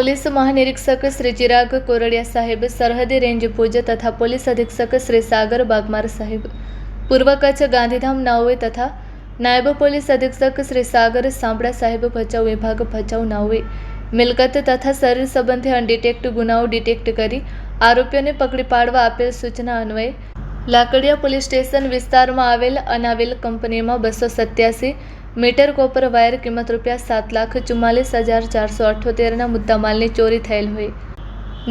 Police મહાનિરીક્ષક Shri Chirag Kordia સાહેબ, સરહદી range Bhuj તથા પોલીસ અધિક્ષક શ્રી સાગર બાગમાર સાહેબ, પૂર્વ કચ્છ ગાંધીધામ નાઓએ તથા નાયબ પોલીસ અધિક્ષક શ્રી સાગર સાંભળા સાહેબ, ભચાઉ વિભાગ ભચાઉ નાઓએ મિલકત તથા શરીર સંબંધી અનડિટેક્ટ ગુનાઓ ડિટેક્ટ કરી આરોપીઓને પકડી પાડવા આપેલ સૂચના અન્વયે લાકડિયા પોલીસ સ્ટેશન વિસ્તારમાં આવેલ અનાવેલ કંપનીમાં 287 મીટર કોપર વાયર કિંમત ₹7,44,478ના મુદ્દામાલની ચોરી થયેલ હોય,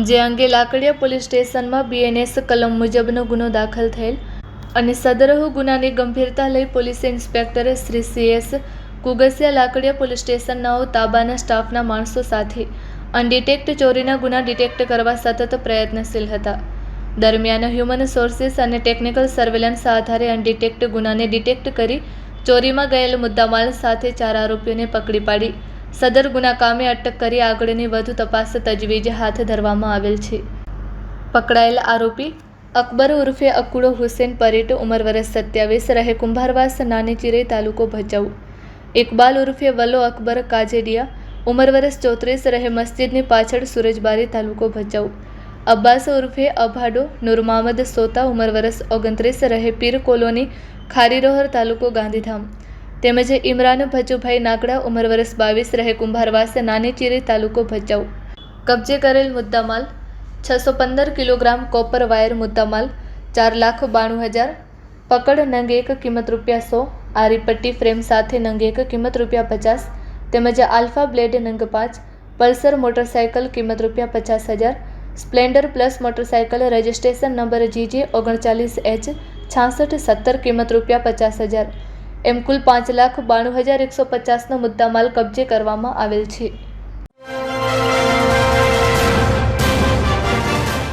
જે અંગે લાકડિયા પોલીસ સ્ટેશનમાં BNS કલમ મુજબનો ગુનો દાખલ થયેલ અને સદરહુ ગુનાની ગંભીરતા લઈ police inspector Shri CS Kugasiya Lakadiya police સ્ટેશનનાઓ તાબાના સ્ટાફના માણસો સાથે અનડિટેક્ટ ચોરીના ગુના ડિટેક્ટ કરવા સતત પ્રયત્નશીલ હતા. દરમિયાન હ્યુમન સોર્સિસ અને ટેકનિકલ સર્વેલન્સ આધારે અનડિટેક્ટ ગુનાને ડિટેક્ટ કરી ચોરીમાં ગયેલ મુદ્દામાલ સાથે 4 આરોપીઓને પકડી પાડી સદર ગુના કામે અટક કરી આગળની વધુ તપાસ તજવીજ હાથ ધરવામાં આવેલ છે. પકડાયેલ આરોપી અકબર ઉર્ફે અકુડો હુસેન પરીટ, ઉંમર વર્ષ 27, રહે કુંભારવાસ, નાની ચિરઈ, તાલુકો ભચાઉ. ઇકબાલ ઉર્ફે વલો અકબર કાજેડિયા, ઉંમર વર્ષ 34, રહે મસ્જિદની પાછળ, સુરજબારી, તાલુકો ભચાઉ. અબ્બાસ ઉર્ફે અભાડો નૂર મહમદ સોતા, ઉંમર વર્ષ 29, રહે પીર કોલોની, ખારીરોહર, તાલુકો ગાંધીધામ. તેમજ ઇમરાન ભચુભાઈ નાગડા, ઉંમર વર્ષ 22, રહે કુંભારવાસ, નાની ચિરી, તાલુકો ભચાઉ. કબજે કરેલ મુદ્દામાલ 615 કિલોગ્રામ કોપર વાયર મુદ્દામાલ 4,92,000. પકડ નંગ 1 કિંમત ₹100, આરી પટ્ટી ફ્રેમ સાથે નંગ 1 કિંમત ₹50, તેમજ આલ્ફા બ્લેડ નંગ 5, પલ્સર મોટરસાયકલ કિંમત ₹50,000, Splendor plus motorcycle registration number GJ 39H6670 કિંમત ₹50,000 એમ કુલ 5,92,150નો મુદ્દામાલ કબજે કરવામાં આવેલ છે.